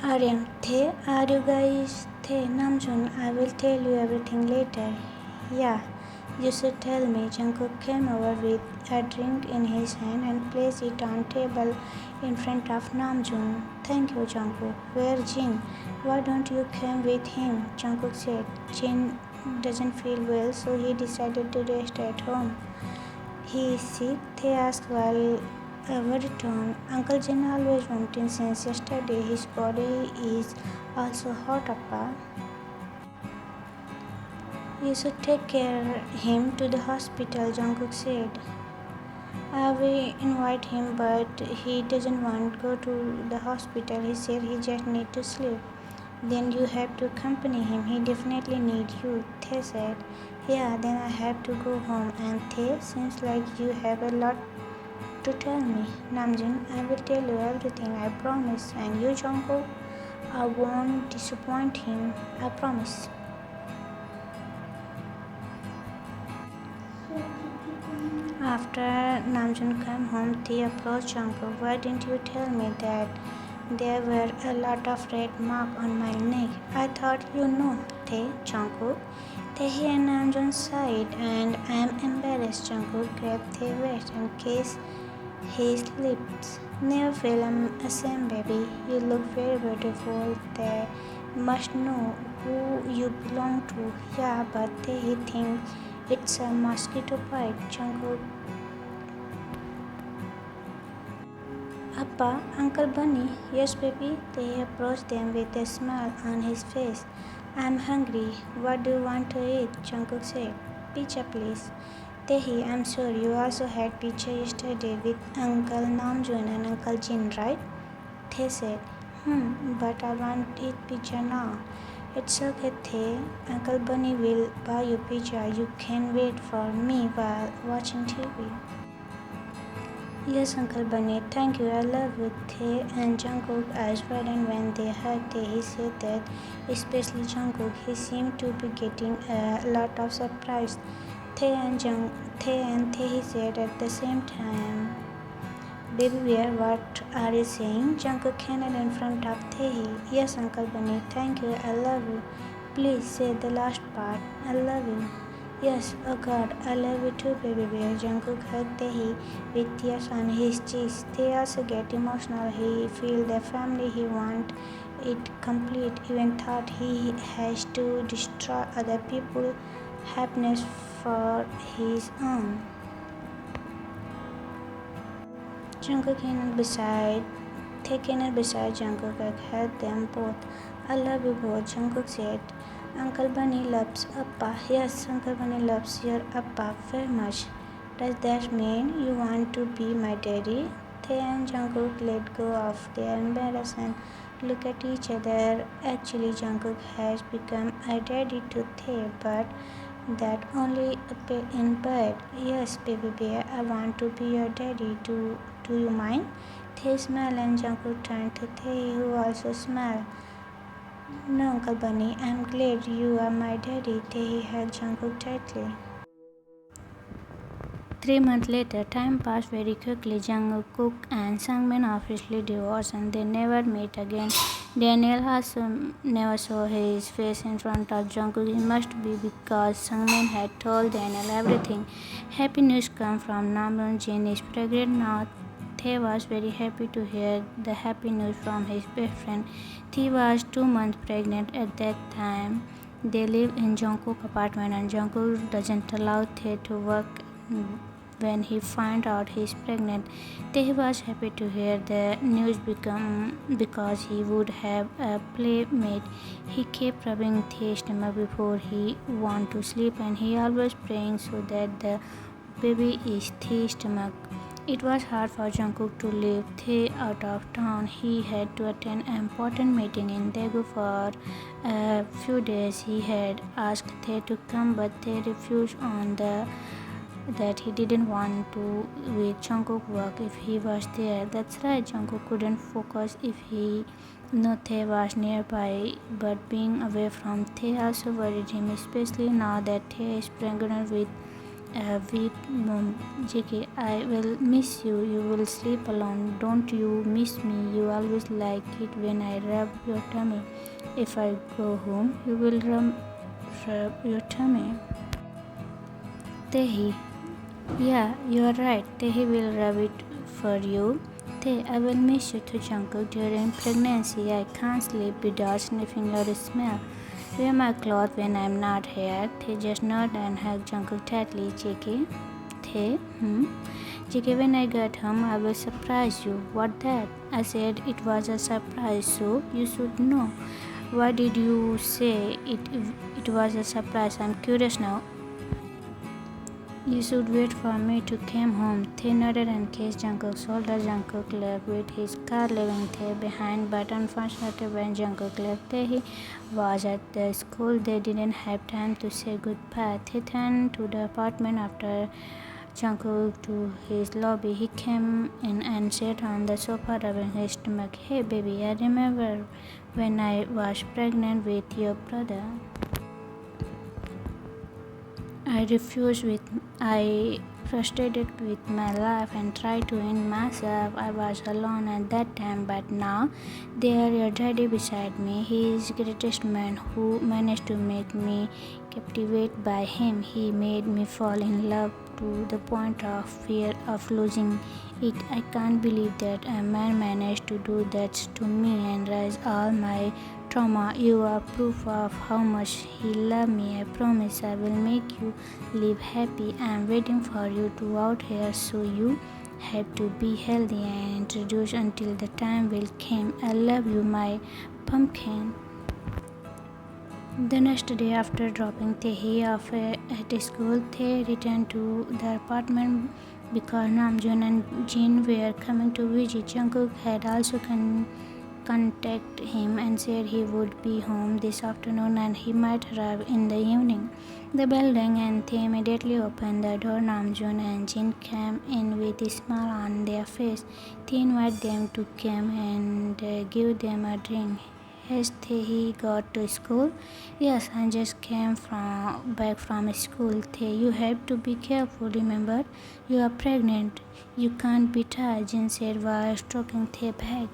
Aryan, are you guys Namjoon, I will tell you everything later. Yeah, you should tell me. Jungkook came over with a drink in his hand and placed it on table in front of Namjoon. Thank you, Jungkook. Where Jin? Why don't you come with him? Jungkook said. Jin doesn't feel well, so he decided to rest at home. He is sick? They asked while returned. Uncle Jin always vomiting since yesterday. His body is also hot, Appa. You should take care him to the hospital, Jungkook said. We invite him, but he doesn't want to go to the hospital. He said he just need to sleep. Then you have to accompany him. He definitely need you, Thay said. Yeah, then I have to go home. And Thay, seems like you have a lot to tell me. Namjoon, I will tell you everything, I promise. And you, Jungkook, I won't disappoint him, I promise. After Namjoon came home, Thay approached Jungkook. Why didn't you tell me that there were a lot of red marks on my neck? I thought you know, Thay, Jungkook. Thay and Namjoon sighed, and I am embarrassed. Jungkook grabbed Thay's waist and kissed his lips. Never feel ashamed, baby. You look very beautiful. They must know who you belong to. Yeah, but they think it's a mosquito bite. Jungkook. Appa, Uncle Bunny. Yes, baby. They approached them with a smile on his face. I'm hungry. What do you want to eat? Jungkook said. Pizza, please. Tehi, I'm sure you also had pizza yesterday with Uncle Namjoon and Uncle Jin, right? Thay said, but I want to eat pizza now. It's okay, Thay. Uncle Bunny will buy you pizza. You can wait for me while watching TV. Yes, Uncle Bunny, thank you. I love you. Thay and Jungkook eyes widened when they heard Thay. He said that, especially Jungkook, he seemed to be getting a lot of surprise. Thay, he said at the same time. Baby bear, what are you saying? Jungkook canned in front of Thay. Yes, Uncle Bunny, thank you. I love you. Please say the last part. I love you. Yes, oh God, I love you too, baby bear. Jungkook hugged Tae with tears on his cheeks. They also get emotional. He feels the family he wants it complete. Even thought he has to destroy other people's happiness for his own. Jungkook came beside Taken beside Jungkook and held them both. I love you both, Jungkook said. Uncle Bunny loves Appa. Yes, Uncle Bunny loves your Appa very much. Does that mean you want to be my daddy? Tae and Jungkook let go of their embarrassment and look at each other. Actually, Jungkook has become a daddy to Tae, but that only in bed. Yes, baby bear, I want to be your daddy. Do you mind? Tae smiled and Jungkook turned to Tae, who also smiled. No, Uncle Bunny, I'm glad you are my daddy. Tae hugged Jungkook tightly. 3 months later, time passed very quickly. Jungkook and Sangmin officially divorced and they never met again. Daniel also never saw his face in front of Jungkook. It must be because Sangmin had told Daniel everything. Happy news came from Namjoon. Jin is pregnant now. Tae was very happy to hear the happy news from his best friend. Tae was 2 months pregnant at that time. They live in Jungkook's apartment and Jungkook doesn't allow Tae to work when he found out he's pregnant. Tae was happy to hear the news because he would have a playmate. He kept rubbing Tae's stomach before he went to sleep and he always praying so that the baby is Tae's stomach. It was hard for Jungkook to leave Tae out of town. He had to attend an important meeting in Daegu for a few days. He had asked Tae to come, but Tae refused on that he didn't want to with Jungkook work if he was there. That's right, Jungkook couldn't focus if he knew Tae was nearby, but being away from Tae also worried him, especially now that Tae is pregnant with weak mom. JK, I will miss you. You will sleep alone. Don't you miss me? You always like it when I rub your tummy. If I go home, you will rub your tummy. Tehi, yeah, you are right. Tehi will rub it for you. Te, I will miss you too, Jungkook. During pregnancy, I can't sleep without sniffing your smell. Wear my clothes when I'm not here. Te just nod and hug Jungkook tightly. JK, Te, JK, when I get home, I will surprise you. What that? I said it was a surprise, so you should know. Why did you say it was a surprise? I'm curious now. You should wait for me to come home. They nodded and kissed Jungkook's shoulder. Jungkook left with his car leaving Tae behind, but unfortunately when Jungkook left Tae, he was at the school. They didn't have time to say goodbye. They turned to the apartment after Jungkook to his lobby. He came in and sat on the sofa rubbing his stomach. Hey baby, I remember when I was pregnant with your brother. I frustrated with my life and tried to end myself. I was alone at that time, but now there your daddy beside me. He is the greatest man who managed to make me captivated by him. He made me fall in love to the point of fear of losing it. I can't believe that a man managed to do that to me and raise all my trauma. You are proof of how much he loved me. I promise I will make you live happy. I am waiting for you to out here, so you have to be healthy and introduced until the time will come. I love you, my pumpkin. The next day, after dropping Tae off at school, Tae returned to the apartment because Namjoon and Jin were coming to visit. Jungkook had also contacted him and said he would be home this afternoon and he might arrive in the evening. The bell rang and they immediately opened the door. Namjoon and Jin came in with a smile on their face. They invited them to come and give them a drink. Has he got to school? Yes, I just came back from school. You have to be careful, remember? You are pregnant. You can't be tired, Jin said while stroking Tae back.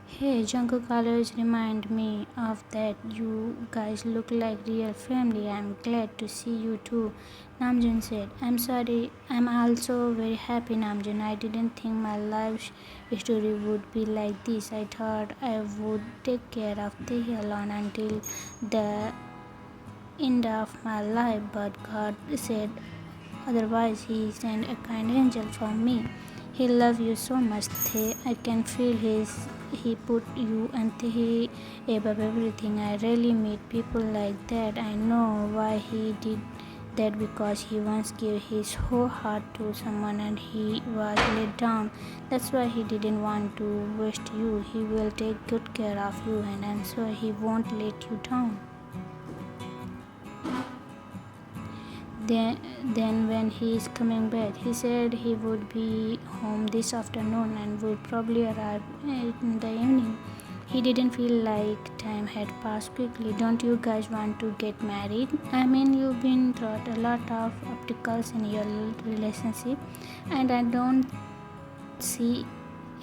Hey, Jungkook always remind me of that. You guys look like real family. I'm glad to see you too, Namjoon said. I'm sorry. I'm also very happy, Namjoon. I didn't think my life story would be like this. I thought I would take care of Tae alone until the end of my life, but God said otherwise. He sent a kind angel for me. He loves you so much, Tae. I can feel he put you and Tae above everything. I rarely meet people like that. I know why he did that, because he once gave his whole heart to someone and he was let down. That's why he didn't want to waste you. He will take good care of you and I'm sure he won't let you down. Then when he is coming back, he said he would be home this afternoon and would probably arrive in the evening. He didn't feel like time had passed quickly. Don't you guys want to get married? I mean, you've been through a lot of obstacles in your relationship and I don't see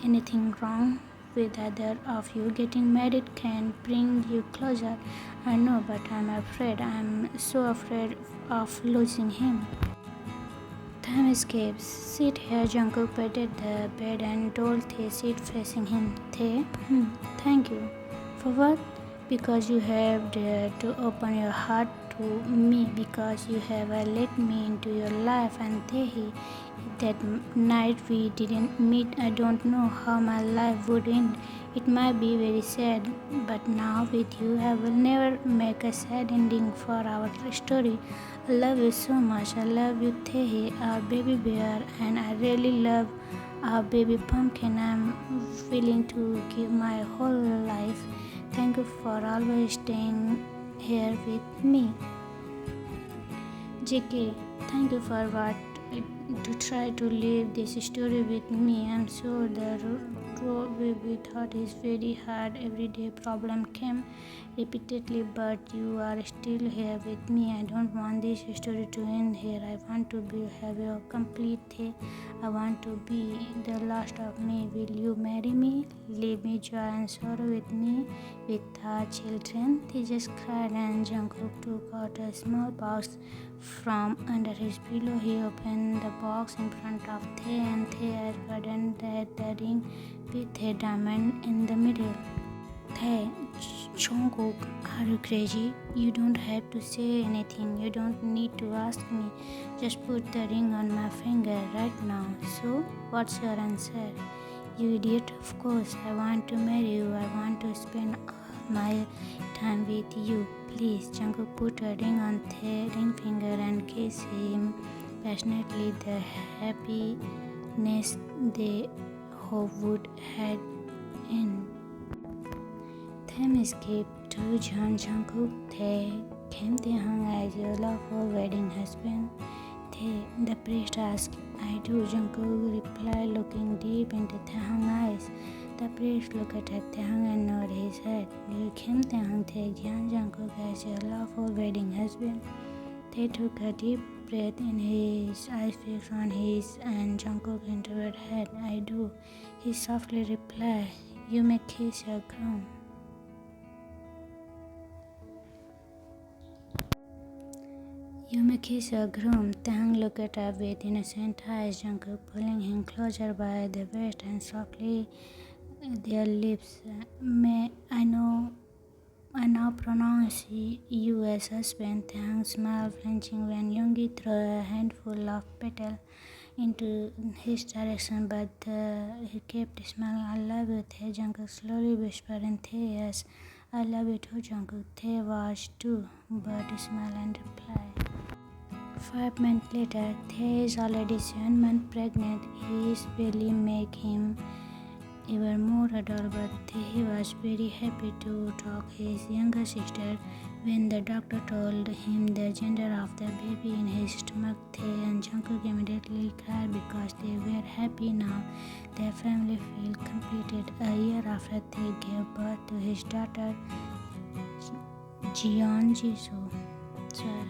anything wrong with either of you. Getting married can bring you closer. I know, but I'm afraid. I'm so afraid of losing him. Time escapes. Sit here, Jungkook patted the bed and told Tae sit facing him. Tae, thank you. For what? Because you have dared to open your heart to me, because you have let me into your life, and Tae, that night we didn't meet, I don't know how my life would end. It might be very sad, but now with you, I will never make a sad ending for our story. I love you so much. I love you, Tae, our baby bear, and I really love our baby pumpkin. I'm willing to give my whole life. Thank you for always staying here with me. JK, thank you for what to try to live this story with me. I'm sure the baby thought is very hard. Everyday problem came repeatedly, but you are still here with me. I don't want this story to end here. I want to have a complete day. I want to be the last of me. Will you marry me? Leave me joy and sorrow with me, with our children. They just cried, and Jungkook took out a small box from under his pillow. He opened the box in front of Tae, and Tae unburdened the ring with a diamond in the middle. Tae, Jungkook, are you crazy? You don't have to say anything. You don't need to ask me. Just put the ring on my finger right now. So, what's your answer? You idiot, of course. I want to marry you. I want to spend all my time with you. Please, Jungkook put a ring on the ring finger and kissed him passionately. The happiness they hope would had in them escaped to John Jungkook. They came to hung as your lawful wedding husband. The priest asked, I do. Jungkook replied, looking deep into Taehang's eyes. The priest looked at Taehang and nodded his head. You came Taehang take Jungkook as your lawful wedding husband. They took a deep breath in, his eyes fixed on his, and Jungkook interrupted head. I do. He softly replied, You may kiss your groom. You may kiss your groom. Taehang looked up with innocent eyes. Jungkook pulling him closer by the waist and softly their lips. May I now pronounce you as husband. Taehang smiled, flinching when Yoongi threw a handful of petals into his direction, but he kept smiling. I love you, Tae. Jungkook slowly whispered in Tae's ears. I love you too, Jungkook. Tae was too, but smiled and replied. 5 months later, Tae is already 7 months pregnant. His belly make him even more adorable. Tae was very happy to talk his younger sister when the doctor told him the gender of the baby in his stomach. Tae and Jungkook immediately cried because they were happy now. Their family feel completed. A year after they gave birth to his daughter, Jeon Jisoo. Sir.